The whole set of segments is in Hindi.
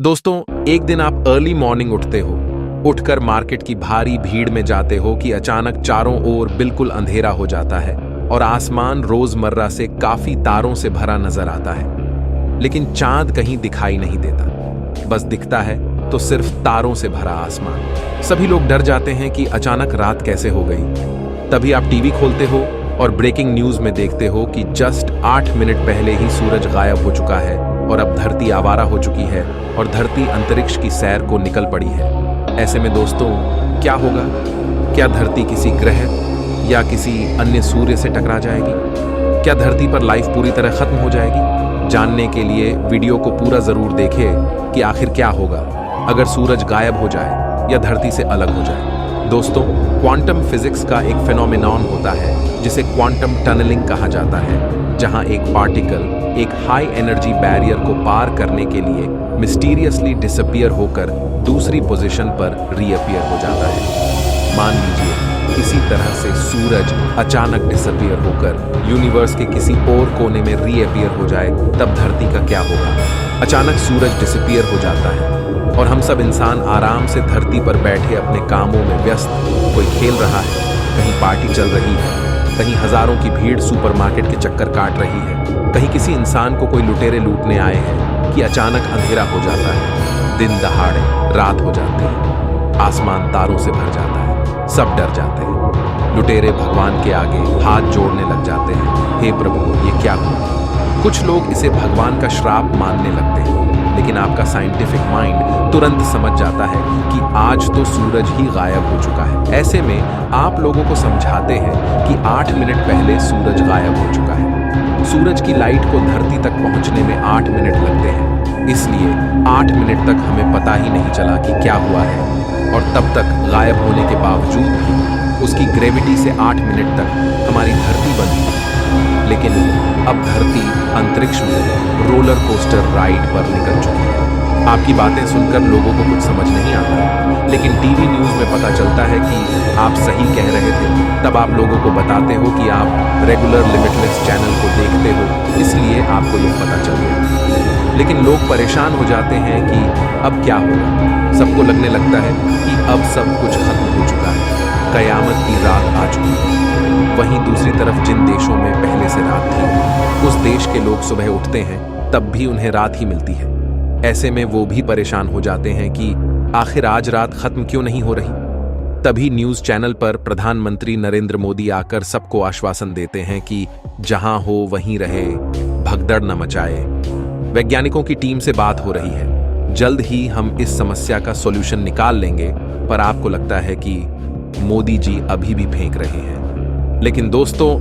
दोस्तों, एक दिन आप अर्ली मॉर्निंग उठते हो, उठकर मार्केट की भारी भीड़ में जाते हो कि अचानक चारों ओर बिल्कुल अंधेरा हो जाता है और आसमान रोजमर्रा से काफी तारों से भरा नजर आता है। लेकिन चांद कहीं दिखाई नहीं देता, बस दिखता है तो सिर्फ तारों से भरा आसमान। सभी लोग डर जाते हैं कि अचानक रात कैसे हो गई। तभी आप टीवी खोलते हो और ब्रेकिंग न्यूज में देखते हो कि जस्ट 8 मिनट पहले ही सूरज गायब हो चुका है और अब धरती आवारा हो चुकी है और धरती अंतरिक्ष की सैर को निकल पड़ी है। ऐसे में दोस्तों, क्या होगा? क्या धरती किसी ग्रह या किसी अन्य सूर्य से टकरा जाएगी? क्या धरती पर लाइफ पूरी तरह खत्म हो जाएगी? जानने के लिए वीडियो को पूरा जरूर देखें कि आखिर क्या होगा अगर सूरज गायब हो जाए या धरती से अलग हो जाए। दोस्तों, क्वांटम फिजिक्स का एक फिनोमेनॉन होता है जिसे क्वांटम टनलिंग कहा जाता है, जहां एक पार्टिकल एक हाई एनर्जी बैरियर को पार करने के लिए मिस्टीरियसली डिसअपियर होकर दूसरी पोजीशन पर रीअपियर हो जाता है। मान लीजिए इसी तरह से सूरज अचानक डिसअपियर होकर यूनिवर्स के किसी और कोने में रीअपियर हो जाए, तब धरती का क्या होगा? अचानक सूरज डिसअपियर हो जाता है और हम सब इंसान आराम से धरती पर बैठे अपने कामों में व्यस्त। कोई खेल रहा है, कहीं पार्टी चल रही है, कहीं हजारों की भीड़ सुपरमार्केट के चक्कर काट रही है, कहीं किसी इंसान को कोई लुटेरे लूटने आए हैं कि अचानक अंधेरा हो जाता है, दिन दहाड़े रात हो जाती है, आसमान तारों से भर जाता है, सब डर जाते हैं। लुटेरे भगवान के आगे हाथ जोड़ने लग जाते हैं, हे प्रभु ये क्या हुआ? कुछ लोग इसे भगवान का श्राप मानने लगते हैं, लेकिन आपका साइंटिफिक माइंड तुरंत समझ जाता है कि आज तो सूरज ही गायब हो चुका है। ऐसे में आप लोगों को समझाते हैं कि 8 मिनट पहले सूरज गायब हो चुका है। सूरज की लाइट को धरती तक पहुंचने में 8 मिनट लगते हैं, इसलिए 8 मिनट तक हमें पता ही नहीं चला कि क्या हुआ है। और तब तक गायब होने के बावजूद भी उसकी ग्रेविटी से 8 मिनट तक हमारी धरती बनी। लेकिन अब धरती अंतरिक्ष में रोलर कोस्टर राइड पर निकल चुकी है। आपकी बातें सुनकर लोगों को कुछ समझ नहीं आता, लेकिन टीवी न्यूज में पता चलता है कि आप सही कह रहे थे। तब आप लोगों को बताते हो कि आप रेगुलर लिमिटलेस चैनल को देखते हो, इसलिए आपको यह पता चल गया। लेकिन लोग परेशान हो जाते हैं कि अब क्या होगा। सबको लगने लगता है कि अब सब कुछ खत्म हो चुका है, कयामत की रात आ चुकी है। वहीं दूसरी तरफ जिन देशों में पहले से रात थी, उस देश के लोग सुबह उठते हैं तब भी उन्हें रात ही मिलती है। ऐसे में वो भी परेशान हो जाते हैं कि आखिर आज रात खत्म क्यों नहीं हो रही। तभी न्यूज चैनल पर प्रधानमंत्री नरेंद्र मोदी आकर सबको आश्वासन देते हैं कि जहां हो वहीं रहे, भगदड़ न मचाए। वैज्ञानिकों की टीम से बात हो रही है, जल्द ही हम इस समस्या का सॉल्यूशन निकाल लेंगे। पर आपको लगता है कि मोदी जी अभी भी फेंक रहे हैं। लेकिन दोस्तों,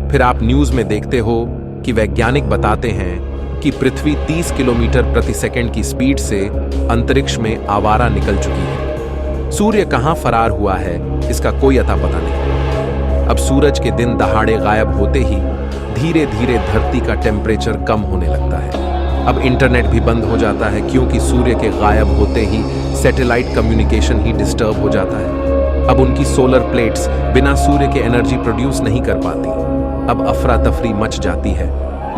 फिर आप न्यूज में देखते हो कि वैज्ञानिक बताते हैं कि पृथ्वी 30 किलोमीटर प्रति सेकंड की स्पीड से अंतरिक्ष में आवारा निकल चुकी है। सूर्य कहां फरार हुआ है इसका कोई अता पता नहीं। अब सूरज के दिन दहाड़े गायब होते ही धीरे धीरे धरती का टेम्परेचर कम होने लगता है। अब इंटरनेट भी बंद हो जाता है, क्योंकि सूर्य के गायब होते ही सैटेलाइट कम्युनिकेशन ही डिस्टर्ब हो जाता है। अब उनकी सोलर प्लेट्स बिना सूर्य के एनर्जी प्रोड्यूस नहीं कर पाती। अब अफरा तफरी मच जाती है।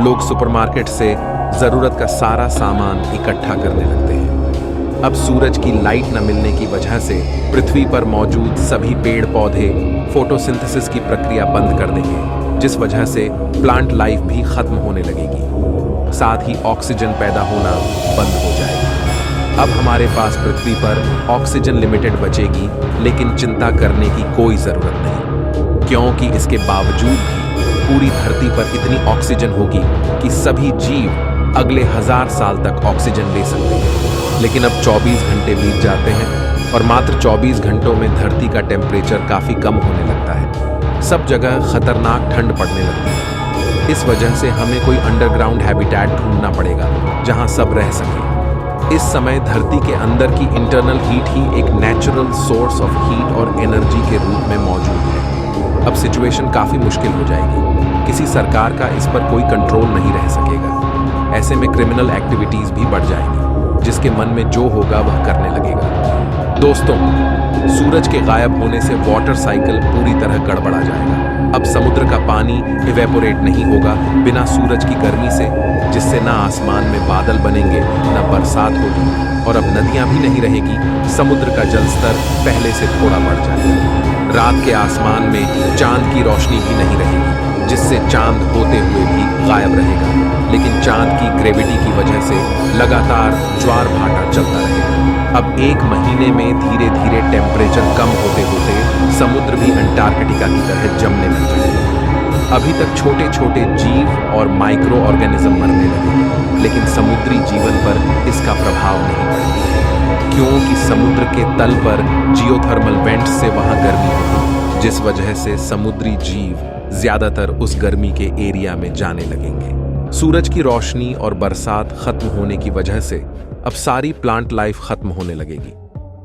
लोग सुपरमार्केट से जरूरत का सारा सामान इकट्ठा करने लगते हैं। अब सूरज की लाइट न मिलने की वजह से पृथ्वी पर मौजूद सभी पेड़ पौधे फोटोसिंथेसिस की प्रक्रिया बंद कर देंगे, जिस वजह से प्लांट लाइफ भी खत्म होने लगेगी। साथ ही ऑक्सीजन पैदा होना बंद हो जाएगा। अब हमारे पास पृथ्वी पर ऑक्सीजन लिमिटेड बचेगी, लेकिन चिंता करने की कोई जरूरत नहीं, क्योंकि इसके बावजूद भी पूरी धरती पर इतनी ऑक्सीजन होगी कि सभी जीव अगले 1000 साल तक ऑक्सीजन ले सकते हैं। लेकिन अब 24 घंटे बीत जाते हैं और मात्र 24 घंटों में धरती का टेम्परेचर काफी कम होने लगता है। सब जगह खतरनाक ठंड पड़ने लगती है। इस वजह से हमें कोई अंडरग्राउंड हैबिटेट ढूंढना पड़ेगा जहां सब रह सके। इस समय धरती के अंदर की इंटरनल हीट ही एक नेचुरल सोर्स ऑफ हीट और एनर्जी के रूप में मौजूद है। अब सिचुएशन काफी मुश्किल हो जाएगी। किसी सरकार का इस पर कोई कंट्रोल नहीं रह सकेगा। ऐसे में क्रिमिनल एक्टिविटीज भी बढ़ जाएंगी, जिसके मन में जो होगा वह करने लगेगा। दोस्तों, सूरज के गायब होने से वाटर साइकिल पूरी तरह गड़बड़ा जाएगा। अब समुद्र का पानी इवेपोरेट नहीं होगा बिना सूरज की गर्मी से, जिससे ना आसमान में बादल बनेंगे ना बरसात होगी, और अब नदियां भी नहीं रहेगी। समुद्र का जल स्तर पहले से थोड़ा बढ़ जाएगा। रात के आसमान में चांद की रोशनी भी नहीं रहेगी, जिससे चांद होते हुए भी गायब रहेगा। लेकिन चांद की ग्रेविटी की वजह से लगातार ज्वार भाटा चलता रहेगा। अब 1 महीने में धीरे धीरे टेम्परेचर कम होते होते समुद्र भी अंटार्कटिका की तरह जमने लग जाएगा। अभी तक छोटे छोटे जीव और माइक्रो ऑर्गेनिज्म मरने लगे, लेकिन समुद्री जीवन पर इसका प्रभाव नहीं पड़ेगा, क्योंकि समुद्र के तल पर जियोथर्मल वेंट्स से वहां गर्मी होगी, जिस वजह से समुद्री जीव ज्यादातर उस गर्मी के एरिया में जाने लगेंगे। सूरज की रोशनी और बरसात खत्म होने की वजह से अब सारी प्लांट लाइफ खत्म होने लगेगी।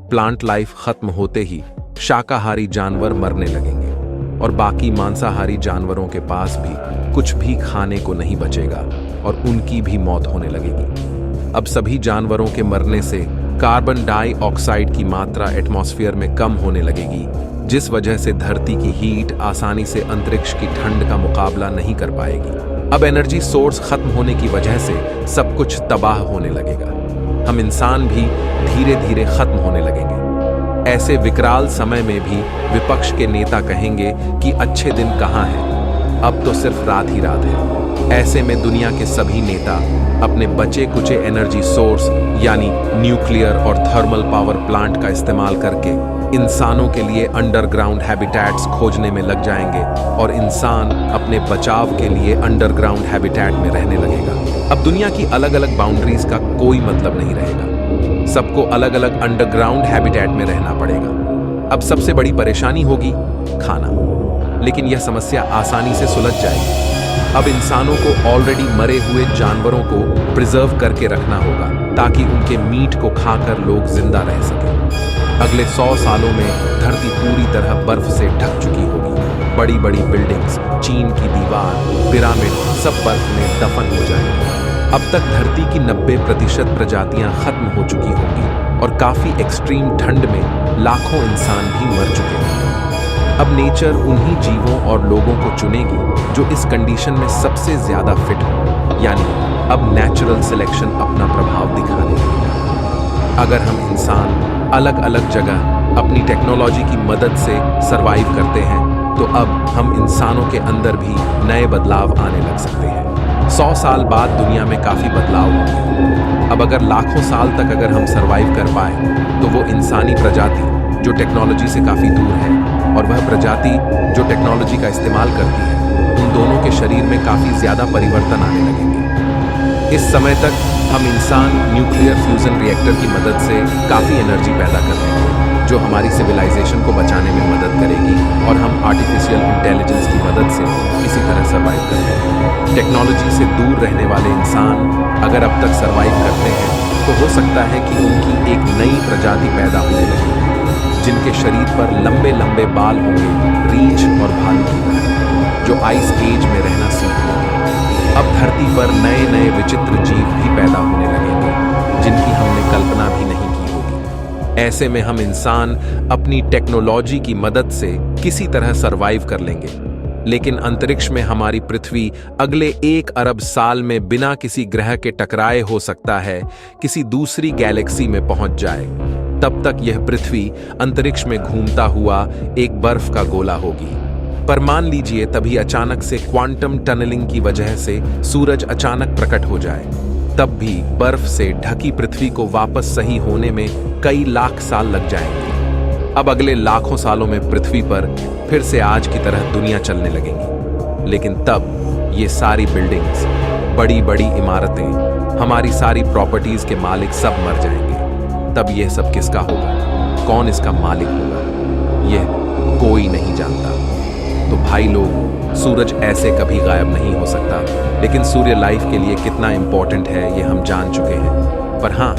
प्लांट लाइफ खत्म होते ही शाकाहारी जानवर मरने लगेंगे और बाकी मांसाहारी जानवरों के पास भी कुछ भी खाने को नहीं बचेगा और उनकी भी मौत होने लगेगी। अब सभी जानवरों के मरने से कार्बन डाइऑक्साइड की मात्रा एटमॉस्फेयर में कम होने लगेगी, जिस वजह से धरती की हीट आसानी से अंतरिक्ष की ठंड का मुकाबला नहीं कर पाएगी। अब एनर्जी सोर्स खत्म होने की वजह से सब कुछ तबाह होने लगेगा। हम इंसान भी धीरे धीरे खत्म होने लगेंगे। ऐसे विकराल समय में भी विपक्ष के नेता कहेंगे कि अच्छे दिन कहाँ हैं, अब तो सिर्फ रात ही रात है। ऐसे में दुनिया के सभी नेता अपने बचे कुचे एनर्जी सोर्स यानी न्यूक्लियर और थर्मल पावर प्लांट का इस्तेमाल करके इंसानों के लिए अंडरग्राउंड हैबिटेट्स खोजने में लग जाएंगे और इंसान अपने बचाव के लिए अंडरग्राउंड हैबिटेट में रहने लगेगा। अब दुनिया की अलग अलग बाउंड्रीज का कोई मतलब नहीं रहेगा, सबको अलग अलग अंडरग्राउंड हैबिटेट में रहना पड़ेगा। अब सबसे बड़ी परेशानी होगी खाना, लेकिन यह समस्या आसानी से सुलझ जाएगी। अब इंसानों को ऑलरेडी मरे हुए जानवरों को प्रिजर्व करके रखना होगा ताकि उनके मीट को खाकर लोग जिंदा रह सकें। अगले 100 सालों में धरती पूरी तरह बर्फ से ढक चुकी होगी। बड़ी बड़ी बिल्डिंग्स, चीन की दीवार, पिरामिड सब बर्फ में दफन हो जाएंगे। अब तक धरती की 90% प्रजातियां खत्म हो चुकी होंगी और काफी एक्सट्रीम ठंड में लाखों इंसान भी मर चुके हैं। अब नेचर उन्हीं जीवों और लोगों को चुनेगी जो इस कंडीशन में सबसे ज्यादा फिट हो, यानी अब नेचुरल सिलेक्शन अपना प्रभाव दिखाने लगेगा। अगर हम इंसान अलग अलग जगह अपनी टेक्नोलॉजी की मदद से सरवाइव करते हैं, तो अब हम इंसानों के अंदर भी नए बदलाव आने लग सकते हैं। 100 साल बाद दुनिया में काफी बदलाव होंगे। अब अगर लाखों साल तक अगर हम सरवाइव कर पाए, तो वो इंसानी प्रजाति जो टेक्नोलॉजी से काफी दूर है और वह प्रजाति जो टेक्नोलॉजी का इस्तेमाल करती है, उन दोनों के शरीर में काफी ज्यादा परिवर्तन आने लगेंगे। इस समय तक हम इंसान न्यूक्लियर फ्यूजन रिएक्टर की मदद से काफी एनर्जी पैदा कर लेंगे, जो हमारी सिविलाइजेशन को बचाने में मदद करेगी और हम आर्टिफिशियल इंटेलिजेंस की मदद से इसी तरह सर्वाइव कर लेंगे। टेक्नोलॉजी से दूर रहने वाले इंसान अगर अब तक सर्वाइव करते हैं, तो हो सकता है कि उनकी एक नई प्रजाति पैदा होने लगे, जिनके शरीर पर लंबे लंबे बाल होंगे, रीछ और भालू की तरह, जो आइस एज में रहना सीख लेंगे। अब धरती पर नए नए विचित्र जीव भी पैदा होने लगेंगे, जिनकी हमने कल्पना भी नहीं की होगी। ऐसे में हम इंसान अपनी टेक्नोलॉजी की मदद से किसी तरह सरवाइव कर लेंगे, लेकिन अंतरिक्ष में हमारी पृथ्वी अगले 1 अरब साल में बिना किसी ग्रह के टकराए हो सकता है किसी दूसरी गैलेक्सी में पहुंच जाए। तब तक यह पृथ्वी अंतरिक्ष में घूमता हुआ एक बर्फ का गोला होगी। पर मान लीजिए तभी अचानक से क्वांटम टनलिंग की वजह से सूरज अचानक प्रकट हो जाए, तब भी बर्फ से ढकी पृथ्वी को वापस सही होने में कई लाख साल लग जाएंगे। अब अगले लाखों सालों में पृथ्वी पर फिर से आज की तरह दुनिया चलने लगेंगी, लेकिन तब ये सारी बिल्डिंग्स, बड़ी बड़ी इमारतें, हमारी सारी प्रॉपर्टीज के मालिक सब मर जाएंगे। तब यह सब किसका होगा? कौन इसका मालिक होगा? यह कोई नहीं जानता। तो भाई लोग, सूरज ऐसे कभी गायब नहीं हो सकता, लेकिन सूर्य लाइफ के लिए कितना इंपॉर्टेंट है ये हम जान चुके हैं। पर हाँ,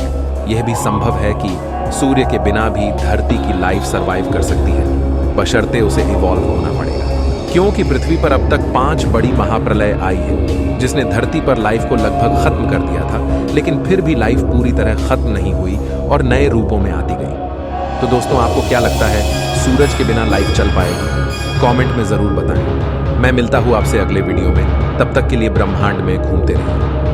यह भी संभव है कि सूर्य के बिना भी धरती की लाइफ सरवाइव कर सकती है, बशर्ते उसे इवॉल्व होना पड़ेगा। क्योंकि पृथ्वी पर अब तक 5 बड़ी महाप्रलय आई है, जिसने धरती पर लाइफ को लगभग खत्म कर दिया था, लेकिन फिर भी लाइफ पूरी तरह खत्म नहीं हुई और नए रूपों में आती गई। तो दोस्तों आपको क्या लगता है सूरज के बिना लाइफ चल पाएगी? कमेंट में जरूर बताएं। मैं मिलता हूं आपसे अगले वीडियो में, तब तक के लिए ब्रह्मांड में घूमते रहिए।